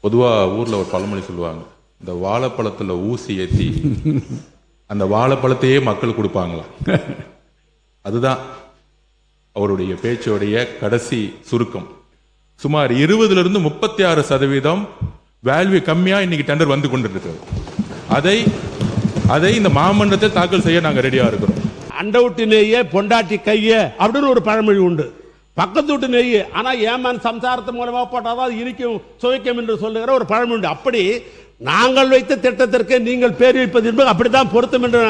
பொதுவாக ஊரில் ஒரு பழமொழி சொல்லுவாங்க, இந்த வாழைப்பழத்தில் ஊசி ஏற்றி அந்த வாழைப்பழத்தையே மக்கள் கொடுப்பாங்களாம். அதுதான் அவருடைய பேச்சோடைய கடைசி சுருக்கம். சுமார் 20-36% வேல்யூ கம்மியா இன்னைக்கு டெண்டர் வந்து கொண்டிருக்கு. அதை இந்த மாமன்றத்தில் தாக்கல் செய்ய நாங்கள் ரெடியா இருக்கிறோம். அண்டவுட்டு நெய்ய பொண்டாட்டி கைய அப்படின்னு ஒரு பழமொழி உண்டு. பக்கத்து விட்டு நெய் ஆனா ஏமான் சம்சாரத்து மூலமா போட்டாதான் இனிக்கும் சுவைக்கும் என்று சொல்லுகிற ஒரு பழமொழி உண்டு. அப்படி நாங்கள் வைத்த திட்டத்திற்கு நீங்கள் பேர் வைப்பது என்பது அப்படித்தான் பொருத்தம் என்று.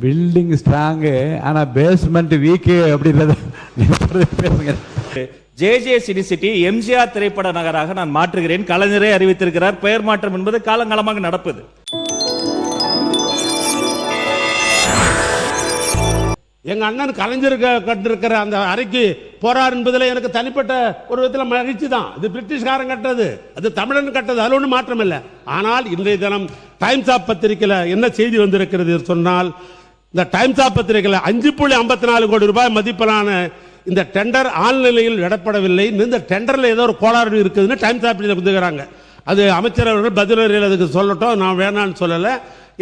பில்டிங் ஸ்ட்ராங் ஆனா பேஸ்மெண்ட் வீக் அப்படின்றது பேசுங்க. ஜே சினி சிட்டி எம்ஜிஆர் திரைப்பட நகராக நான் மாற்றுகிறேன். கலைஞரே அறிவித்திருக்கிறார். பெயர் மாற்றம் என்பது காலங்காலமாக நடப்பது. எங்க அண்ணன் கலைஞர் கட்டிருக்கிற அந்த அறைக்கு போறார் என்பதில் எனக்கு தனிப்பட்ட ஒரு விதத்தில் மகிழ்ச்சி தான். இது பிரிட்டிஷ்காரன் கட்டது, அது தமிழன் கட்டது, அதில் ஒன்றும் மாற்றம் இல்லை. ஆனால் இன்றைய தினம் டைம்ஸ் ஆஃப் பத்திரிகையில் என்ன செய்தி வந்திருக்கிறது சொன்னால், இந்த டைம்ஸ் ஆஃப் பத்திரிகையில் 5.54 கோடி ரூபாய் மதிப்பிலான இந்த டெண்டர் ஆழ்நிலையில் விடப்படவில்லை. இந்த டெண்டரில் ஏதோ ஒரு கோளாறு இருக்குதுன்னு டைம்ஸ் ஆஃப் வந்துக்கிறாங்க. அது அமைச்சர் அவர்கள் பதில் அதுக்கு சொல்லட்டும், நான் வேணான்னு சொல்லலை.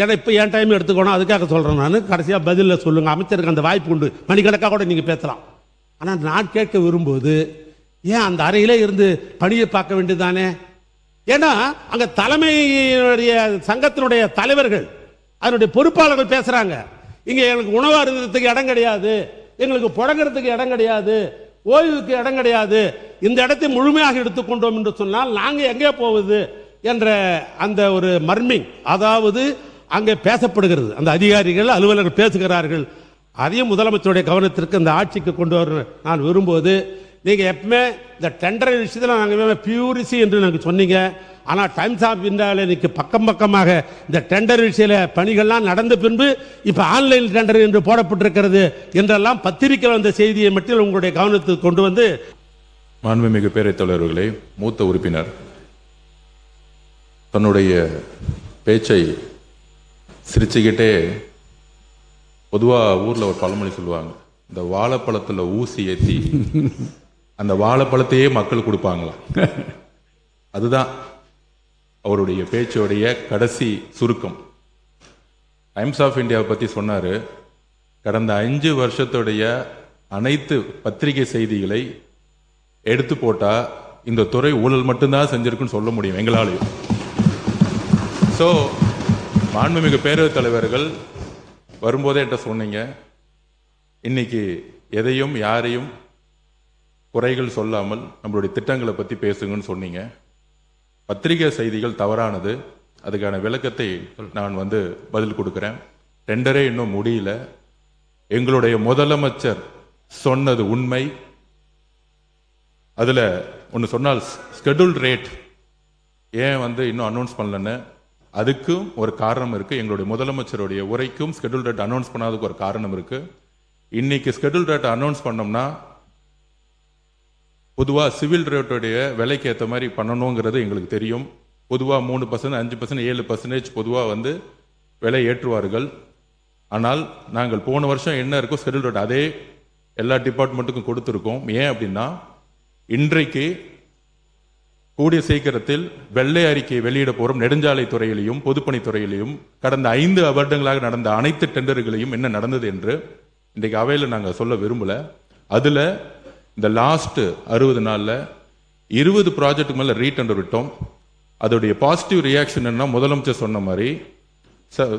ஏன்னா இப்போ என் டைம் எடுத்துக்கணும், அதுக்காக சொல்கிறேன். நான் கடைசியாக பதிலில் சொல்லுங்கள். அமைச்சருக்கு அந்த வாய்ப்பு உண்டு, மணிக்கணக்காக கூட நீங்கள் பேசலாம். ஆனால் நான் கேட்க விரும்புவது, ஏன் அந்த அறையிலே இருந்து பணியை பார்க்க வேண்டியதானே? ஏன்னா அங்கே தலைமையுடைய சங்கத்தினுடைய தலைவர்கள் அதனுடைய பொறுப்பாளர்கள் பேசுகிறாங்க. இங்கே எங்களுக்கு உணவு அருந்ததுக்கு இடம் கிடையாது, எங்களுக்கு புழங்குறதுக்கு இடம் கிடையாது, ஓய்வுக்கு இடம் கிடையாது, இந்த இடத்தை முழுமையாக எடுத்துக்கொண்டோம் என்று சொன்னால் நாங்கள் எங்கே போவது என்ற அந்த ஒரு மர்மிங், அதாவது அங்கே பேசப்படுகிறது. அந்த அதிகாரிகள் அலுவலர்கள் பேசுகிறார்கள். அதையும் முதலமைச்சருடைய கவனத்திற்கு அந்த ஆட்சிக்கு கொண்டு வர நான் விரும்புவது, நீங்கள் எப்பவுமே இந்த டெண்டர் விஷயத்தில் நாங்கள் பியூரிசி என்று நாங்கள் சொன்னீங்க. ஆனால் டைம்ஸ் ஆஃப் இந்தியாவில் இன்னைக்கு பக்கமாக இந்த டெண்டர் விஷய பணிகள்லாம் நடந்த பின்பு இப்போ ஆன்லைன் டெண்டர் என்று போடப்பட்டிருக்கிறது என்றெல்லாம் பத்திரிகை வந்த செய்தியை மட்டும் உங்களுடைய கவனத்துக்கு கொண்டு வந்து. மாண்புமிகு பேரவைத் தலைவர்களே, மூத்த உறுப்பினர் தன்னுடைய பேச்சை சிரிச்சுக்கிட்டே, பொதுவாக ஊரில் ஒரு பழமொழி சொல்லுவாங்க, இந்த வாழைப்பழத்தில் ஊசி ஏற்றி அந்த வாழைப்பழத்தையே மக்கள் கொடுப்பாங்களாம். அதுதான் அவருடைய பேச்சோடைய கடைசி சுருக்கம். டைம்ஸ் ஆஃப் இந்தியாவை பற்றி சொன்னார். கடந்த 5 வருஷத்துடைய அனைத்து பத்திரிகை செய்திகளை எடுத்து போட்டால் இந்த துறை ஊழல் மட்டும்தான் செஞ்சிருக்குன்னு சொல்ல முடியும் எங்களாலையும். ஸோ மாண்புமிகு பேரவைத் தலைவர்கள் வரும்போதே என்கிட்ட சொன்னீங்க, இன்னைக்கு எதையும் யாரையும் குறைகள் சொல்லாமல் நம்மளுடைய திட்டங்களை பற்றி பேசுங்கன்னு சொன்னீங்க. பத்திரிகை செய்திகள் தவறானது, அதுக்கான விளக்கத்தை நான் பதில் கொடுக்குறேன். டெண்டரே இன்னும் முடியல. எங்களுடைய முதலமைச்சர் சொன்னது உண்மை. அதில் ஒன்று சொன்னால், ஸ்கெடியூல்ட் ரேட் ஏன் இன்னும் அனௌன்ஸ் பண்ணலன்னு, அதுக்கும் ஒரு காரணம் இருக்கு. எங்களுடைய முதலமைச்சருடைய உரைக்கும் ஸ்கெடியூல் ரேட் அனௌன்ஸ் பண்ணாததுக்கு ஒரு காரணம் இருக்கு. இன்னைக்கு ஸ்கெடியூல் ரேட் அனௌன்ஸ் பண்ணோம்னா பொதுவாக சிவில் ரேட்டுடைய விலைக்கு ஏற்ற மாதிரி பண்ணணுங்கிறது எங்களுக்கு தெரியும். பொதுவாக 3%, 5%, 7% பொதுவாக விலை ஏற்றுவார்கள். ஆனால் நாங்கள் போன வருஷம் என்ன இருக்கோ ஸ்கெடியூல் ரேட் அதே எல்லா டிபார்ட்மெண்ட்டுக்கும் கொடுத்துருக்கோம். ஏன் அப்படின்னா, இன்றைக்கு கூடிய சீக்கிரத்தில் வெள்ளை அறிக்கை வெளியிட போறோம். நெடுஞ்சாலை துறையிலையும் பொதுப்பணித்துறையிலையும் கடந்த 5 வருடங்களாக நடந்த அனைத்து டெண்டர்களையும் என்ன நடந்தது என்று இன்றைக்கு அவையில் நாங்கள் சொல்ல விரும்பல. அதுல இந்த லாஸ்ட் 60 நாள்ல 20 ப்ராஜெக்ட்டுக்கு மேல ரீடெண்டர் விட்டோம். அதோடைய பாசிட்டிவ் ரியாக்ஷன் என்ன, முதலமைச்சர்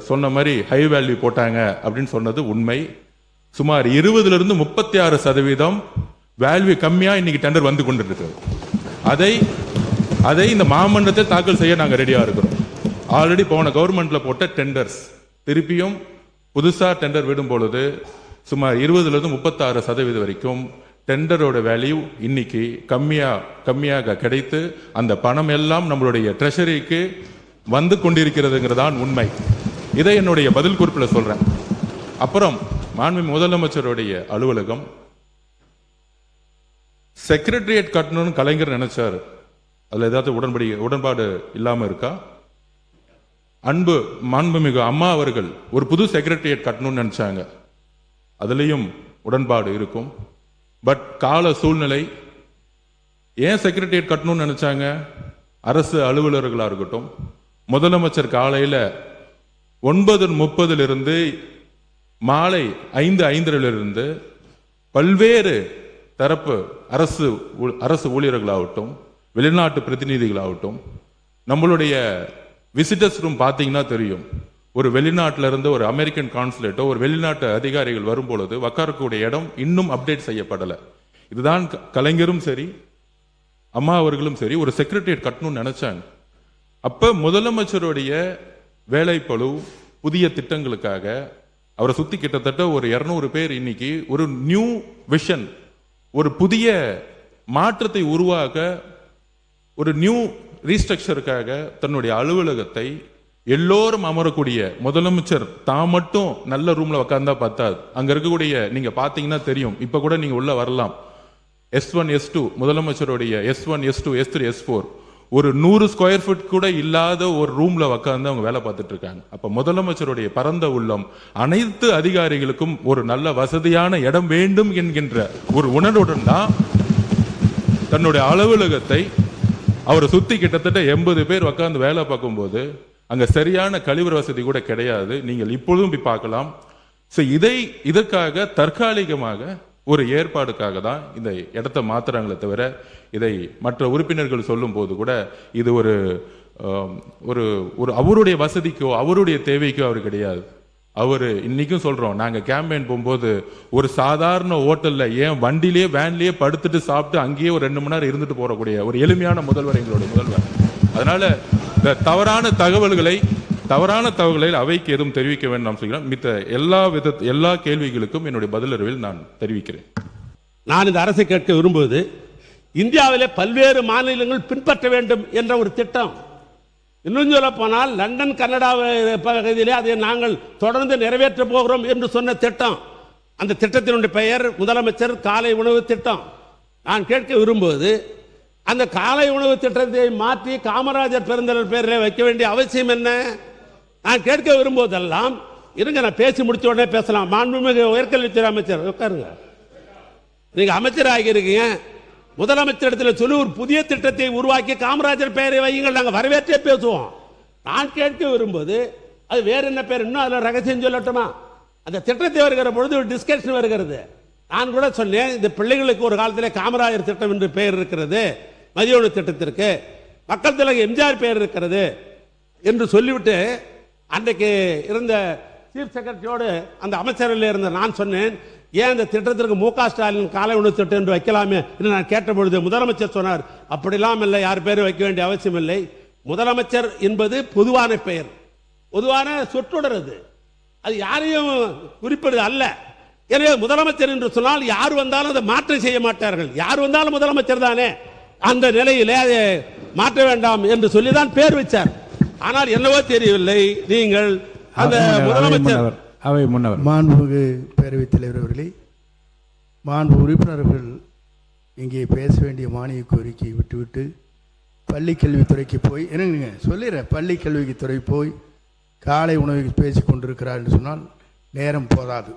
சொன்ன மாதிரி ஹை வேல்யூ போட்டாங்க அப்படின்னு சொன்னது உண்மை. சுமார் 20-36% வேல்யூ கம்மியா இன்னைக்கு டெண்டர் வந்து கொண்டிருக்கு. அதை இந்த மாமன்றத்தை தாக்கல் செய்ய நாங்கள் ரெடியா இருக்கிறோம். ஆல்ரெடி போன கவர்மெண்ட்ல போட்ட டெண்டர்ஸ் திருப்பியும் புதுசா டெண்டர் விடும் பொழுது சுமார் 20-36% வரைக்கும் டெண்டரோட வேல்யூ இன்னைக்கு கம்மியாக கிடைத்து அந்த பணம் எல்லாம் நம்மளுடைய ட்ரெஷரிக்கு வந்து கொண்டிருக்கிறதுங்கிறதான் உண்மை. இதை என்னுடைய பதில் குறிப்பில் சொல்றேன். அப்புறம் மாண்பு முதலமைச்சருடைய அலுவலகம் செக்ரட்டரியேட் கட்டணும்னு கலைஞர் நினைச்சாரு. அதுல ஏதாவது உடன்பாடு இல்லாம இருக்கா? மாண்புமிகு அம்மா அவர்கள் ஒரு புது செக்ரட்டரியேட் கட்டணும்னு நினைச்சாங்க, அதுலயும் உடன்பாடு இருக்கும். பட் கால சூழ்நிலை, ஏன் செக்ரட்டரியேட் கட்டணும்னு நினைச்சாங்க? அரசு அலுவலர்களாக இருக்கட்டும், முதலமைச்சர் காலையில் 9:30 மாலை 5:05 பல்வேறு தரப்பு அரசு ஊழியர்களாகட்டும், வெளிநாட்டு பிரதிநிதிகளாகட்டும், நம்மளுடைய விசிட்டர்ஸ் ரூம் பார்த்தீங்கன்னா தெரியும். ஒரு வெளிநாட்டில இருந்து ஒரு அமெரிக்கன் கான்சுலேட்டோ ஒரு வெளிநாட்டு அதிகாரிகள் வரும்பொழுது உட்காரக்கூடிய இடம் இன்னும் அப்டேட் செய்யப்படலை. இதுதான் கலைஞரும் சரி அம்மா அவர்களும் சரி ஒரு செக்ரட்டரியேட் கட்டணும்னு நினைச்சாங்க. அப்ப முதலமைச்சருடைய வேலைப்பளு புதிய திட்டங்களுக்காக அவரை சுத்தி கிட்டத்தட்ட ஒரு 200 பேர் இன்னைக்கு ஒரு நியூ விஷன், ஒரு புதிய மாற்றத்தை உருவாக்க, ஒரு நியூ ரீஸ்ட்ரக்சருக்காக தன்னுடைய அலுவலகத்தை எல்லோரும் அமரக்கூடிய, முதலமைச்சர் தான் மட்டும் நல்ல ரூம்ல உட்கார்ந்தா பார்த்தாது, அங்க இருக்கக்கூடிய நீங்க பாத்தீங்கன்னா தெரியும். இப்ப கூட நீங்க உள்ள வரலாம். S1 S2 முதலமைச்சருடைய S1 S2 S3 S4 ஒரு 100 ஸ்கொயர் ஃபீட் கூட இல்லாத ஒரு ரூம்ல உட்கார்ந்து அவங்க வேலை பார்த்துட்டு இருக்காங்க. அப்ப முதலமைச்சருடைய பரந்த உள்ளம் அனைத்து அதிகாரிகளுக்கும் ஒரு நல்ல வசதியான இடம் வேண்டும் என்கின்ற ஒரு உணர்வுடன் தான் தன்னுடைய அலுவலகத்தை அவரை சுத்தி கிட்டத்தட்ட 80 பேர் உட்கார்ந்து வேலை பார்க்கும்போது அங்க சரியான கழிவறை வசதி கூட கிடையாது. நீங்கள் இப்பொழுதும் போய் பார்க்கலாம். இதற்காக தற்காலிகமாக ஒரு ஏற்பாடுக்காக தான் இந்த இடத்தை மாத்துறாங்களே தவிர, இதை மற்ற உறுப்பினர்கள் சொல்லும் போது கூட இது ஒரு ஒரு அவருடைய வசதிக்கோ அவருடைய தேவைக்கோ அவர் கிடையாது. அவரு இன்னைக்கும் சொல்றோம், நாங்க கேம்பெயின் போகும்போது ஒரு சாதாரண ஹோட்டல்ல ஏன் வண்டிலேயே வேன்லயே படுத்துட்டு சாப்பிட்டு அங்கேயே ஒரு 2 மணி நேரம் இருந்துட்டு போறக்கூடிய ஒரு எளிமையான முதல்வர் எங்களுடைய முதல்வர். அதனால இந்த தவறான தகவல்களை அவைக்கு எதுவும் தெரிவிக்க வேண்டும் நாம் சொல்கிறோம். மித்த எல்லா கேள்விகளுக்கும் என்னுடைய பதிலறிவில் நான் தெரிவிக்கிறேன். நான் இந்த அரசை கேட்க விரும்புவது, இந்தியாவிலே பல்வேறு மாநிலங்கள் பின்பற்ற வேண்டும் என்ற ஒரு திட்டம். இன்னும் சொல்ல போனால் லண்டன் கனடா பகுதியிலே அதை நாங்கள் தொடர்ந்து நிறைவேற்ற போகிறோம் என்று சொன்ன திட்டம். அந்த திட்டத்தினுடைய பெயர் முதலமைச்சர் காலை உணவு திட்டம். நான் கேட்க விரும்புவது, அந்த காலை உணவு திட்டத்தை மாற்றி காமராஜர் பெருந்தலைவர் பேரில் வைக்க வேண்டிய அவசியம் என்ன? நான் கேட்க விரும்புவதெல்லாம், இருங்க நான் பேசி முடிச்ச உடனே பேசலாம். மாண்புமிகு உயர்கல்வித்துறை அமைச்சர் உட்காருங்க. நீங்க அமைச்சர் ஆகியிருக்கீங்க, முதலமைச்சரிடத்தில் சொல்லி ஒரு புதிய திட்டத்தை உருவாக்கி காமராஜர் பெயரை வையுங்கள், நாங்கள் வரவேற்றே பேசுவோம். நான் கேட்க விரும்புவது, அது வேற என்ன பேர், இன்னும் அதில் ரகசியம் சொல்லட்டுமா? அந்த திட்டத்தை வருகிற பொழுது ஒரு டிஸ்கஷன் வருகிறது. நான் கூட சொன்னேன், இந்த பிள்ளைகளுக்கு ஒரு காலத்தில் காமராஜர் திட்டம் என்று பெயர் இருக்கிறது, மதிய உணவு திட்டத்திற்கு மக்கள் தலைவர் எம்ஜிஆர் பெயர் இருக்கிறது என்று சொல்லிவிட்டு, அன்றைக்கு இருந்த சீஃப் செக்ரட்டரியோடு அந்த அமைச்சரில் இருந்த நான் சொன்னேன், ஏன் இந்த திட்டத்திற்கு மு.க. ஸ்டாலின் காலை உணவு திட்டம் என்று வைக்கலாமே என்று நான் கேட்ட பொழுது முதலமைச்சர் சொன்னார், அப்படிலாம் இல்லை, யார் பேரும் வைக்க வேண்டிய அவசியம் இல்லை. முதலமைச்சர் என்பது பொதுவான பெயர், பொதுவான சொற்றொடர், அது யாரையும் குறிப்பிடுவது அல்ல. எனவே முதலமைச்சர் என்று சொன்னால் யார் வந்தாலும் அதை மாற்றம் செய்ய மாட்டார்கள், யார் வந்தாலும் முதலமைச்சர் தானே, அந்த நிலையிலே அதை மாற்ற வேண்டாம் என்று சொல்லிதான் பேர் வச்சார். ஆனால் என்னவோ தெரியவில்லை, நீங்கள் அந்த முதலமைச்சர் அவை முன்னவர் மாண்புமிகு பேரவைத் தலைவர் அவர்களே, மாண்பு உறுப்பினர்கள் இங்கே பேச வேண்டிய மானிய கோரிக்கையை விட்டுவிட்டு பள்ளிக்கல்வித்துறைக்கு போய், என்னங்க சொல்லிடுறேன், பள்ளிக்கல்வித்துறை போய் காலை உணவுக்கு பேசி கொண்டிருக்கிறார் என்று சொன்னால் நேரம் போதாது.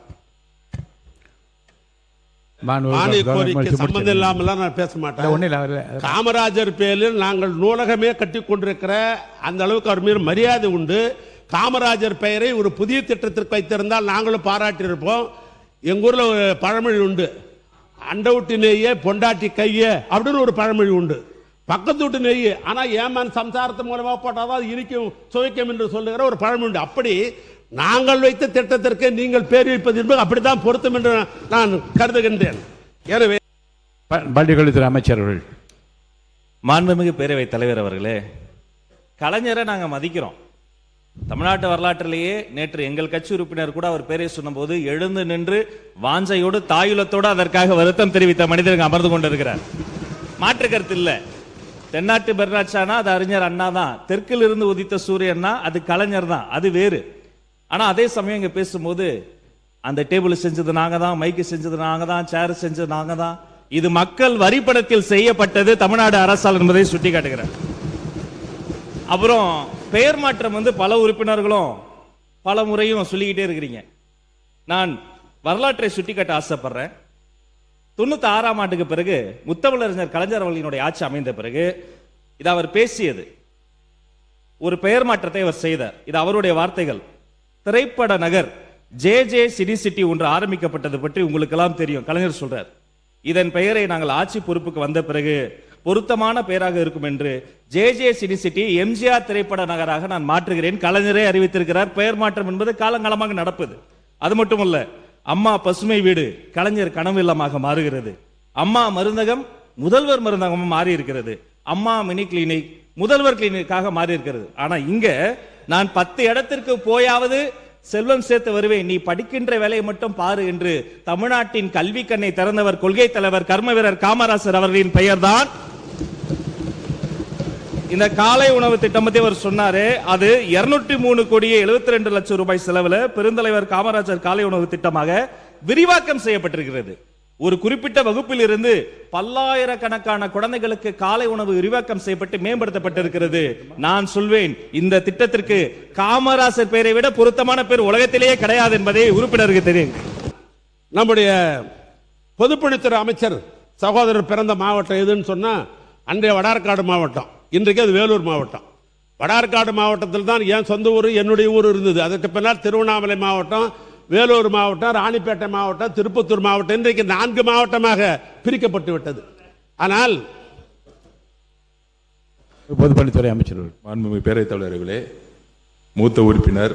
மானிய கோரிக்கை சம்பந்தம் இல்லாமல் நான் பேச மாட்டேன். காமராஜர் பேரில் நாங்கள் நூலகமே கட்டி கொண்டிருக்கிற அந்த அளவுக்கு அவர் மீது மரியாதை உண்டு. காமராஜர் பெயரை ஒரு புதிய திட்டத்திற்கு வைத்திருந்தால் நாங்களும் பாராட்டியிருப்போம். எங்க ஊர்ல ஒரு பழமொழி உண்டு, அண்டவுட்டு நெய்ய பொண்டாட்டி கைய அப்படின்னு ஒரு பழமொழி உண்டு. பக்கத்து விட்டு நெய் ஆனா ஏமான் சம்சாரத்து மூலமா போட்டாதான் அது இனிக்கும் சுவைக்கும் என்று சொல்லுகிற ஒரு பழமொழி உண்டு. அப்படி நாங்கள் வைத்த திட்டத்திற்கு நீங்கள் பேர் வைப்பது என்பது அப்படித்தான் பொருத்தம் என்று நான் கருதுகின்றேன். எனவே பள்ளிக்கல்வித்துறை அமைச்சர்கள், மாண்புமிகு பேரவைத் தலைவர் அவர்களே, கலைஞரை நாங்கள் மதிக்கிறோம். தமிழ்நாட்டு வரலாற்றிலேயே நேற்று எங்கள் கட்சி உறுப்பினர் கூட அவர் பேரை சொன்னபோது எழுந்து நின்று வாஞ்சையோடு தாயுலத்தோடு அதற்காக வருத்தம் தெரிவித்த மனிதர்கள் அமர்ந்து கொண்டிருக்கிறார். மாற்று கருத்து இல்லை. தென்னாட்டு பெர்னாட்சானா அது அறிஞர் அண்ணா தான், தெற்கில் இருந்து உதித்த சூரியன்னா அது கலைஞர் தான், அது வேறு. ஆனா அதே சமயம் இங்க பேசும்போது அந்த டேபிள் செஞ்சது நாங்க தான், மைக்கு செஞ்சது நாங்க தான், சேர் செஞ்சது நாங்க தான், இது மக்கள் வரிப்படத்தில் செய்யப்பட்டது தமிழ்நாடு அரசால் என்பதை சுட்டி காட்டுகிறார். அப்புறம் பெயர் மாற்றம் பல உறுப்பினர்களும் பல முறையும் சொல்லிக்கிட்டே இருக்கிறீங்க. நான் வரலாற்றை சுட்டிக்காட்ட ஆசைப்படுறேன். 96ஆம் ஆண்டுக்கு பிறகு முத்தமிழறிஞர் கலைஞர் அவர்களினுடைய ஆட்சி அமைந்த பிறகு இது அவர் பேசியது. ஒரு பெயர் மாற்றத்தை அவர் செய்தார். இது அவருடைய வார்த்தைகள். திரைப்பட நகர் ஜே சினி சிட்டி ஒன்று ஆரம்பிக்கப்பட்டது பற்றி உங்களுக்கு எல்லாம் தெரியும். கலைஞர் சொல்றார், இதன் பெயரை நாங்கள் ஆட்சி பொறுப்புக்கு வந்த பிறகு பொருத்தமான பெயராக இருக்கும் என்று ஜே சினி சிட்டி எம்ஜிஆர் திரைப்பட நகராக நான் மாற்றுகிறேன். கலைஞரே அறிவித்திருக்கிறார். பெயர் மாற்றம் என்பது காலங்காலமாக நடப்பது. அது மட்டுமல்ல, அம்மா பசுமை வீடு கலைஞர் கனவு இல்லமாக மாறுகிறது. அம்மா மருந்தகம் முதல்வர் மருந்தகமாக மாறி இருக்கிறது. அம்மா மினி கிளினிக் முதல்வர் கிளினிக்காக மாறி இருக்கிறது. ஆனா இங்க நான் 10 இடத்திற்கு போயாவது செல்வம் சேர்த்து வருவேன், நீ படிக்கின்ற வேலையை மட்டும் பாரு என்று தமிழ்நாட்டின் கல்வி கண்ணை திறந்தவர் கொள்கை தலைவர் கர்ம வீரர் காமராசர் அவர்களின் பெயர்தான். இந்த காலை உணவு திட்டம் பத்தி அவர் சொன்னாரு. அது 203 கோடியே 72 லட்சம் ரூபாய் செலவுல பெருந்தலைவர் காமராஜர் காலை உணவு திட்டமாக விரிவாக்கம் செய்யப்பட்டிருக்கிறது. ஒரு குறிப்பிட்ட வகுப்பில் இருந்து பல்லாயிரக்கணக்கான குழந்தைகளுக்கு காலை உணவு விரிவாக்கம் செய்யப்பட்டு மேம்படுத்தப்பட்டிருக்கிறது. நான் சொல்வேன், இந்த திட்டத்திற்கு காமராசர் பெயரை விட பொருத்தமான பேர் உலகத்திலேயே கிடையாது என்பதை உறுப்பினருக்கு தெரியும். நம்முடைய பொதுப்பணித்துறை அமைச்சர் சகோதரர் பிறந்த மாவட்டம் எதுன்னு சொன்னா அன்றைய வடார்காடு மாவட்டம், இன்றைக்கு அது வேலூர் மாவட்டம். வடார்காடு மாவட்டத்தில் தான் என் சொந்த ஊர், என்னுடைய ஊர் இருந்தது. அதற்கு பின்னால் திருவண்ணாமலை மாவட்டம், வேலூர் மாவட்டம், ராணிப்பேட்டை மாவட்டம், திருப்பத்தூர் மாவட்டம், இன்றைக்கு 4 மாவட்டமாக பிரிக்கப்பட்டு விட்டது. ஆனால் பொதுப்பணித்துறை அமைச்சர்கள். மாண்புமிகு பேரவைத் தலைவர்களே, மூத்த உறுப்பினர்,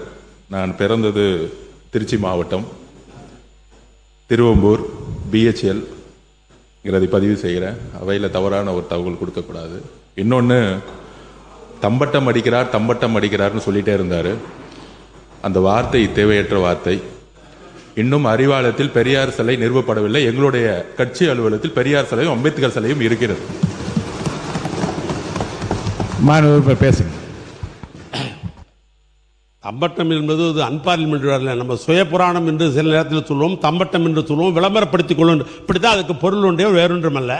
நான் பிறந்தது திருச்சி மாவட்டம், திருவம்பூர், BHL பதிவு செய்கிறேன். அவையில் தவறான ஒரு தகவல் கொடுக்கக்கூடாது. இன்னொன்று, தம்பட்டம் அடிக்கிறார்னு சொல்லிட்டே இருந்தார். அந்த வார்த்தை தேவையற்ற வார்த்தை. இன்னும் அறிவாலயத்தில் பெரியார் சிலை நிறுவப்படவில்லை. எங்களுடைய கட்சி அலுவலகத்தில் பெரியார் சிலையும் அம்பேத்கர் சிலையும் இருக்கிறது. மாணவர் பேசுங்க. தம்பட்டம் என்பது ஒரு அன்பார்லிமெண்ட், நம்ம சுய புராணம் என்று சில நேரத்தில் சொல்லுவோம், தம்பட்டம் என்று சொல்லுவோம், விளம்பரப்படுத்திக் கொள்ளும். இப்படித்தான் அதுக்கு பொருள் உண்டே, வேறொன்றுமல்ல.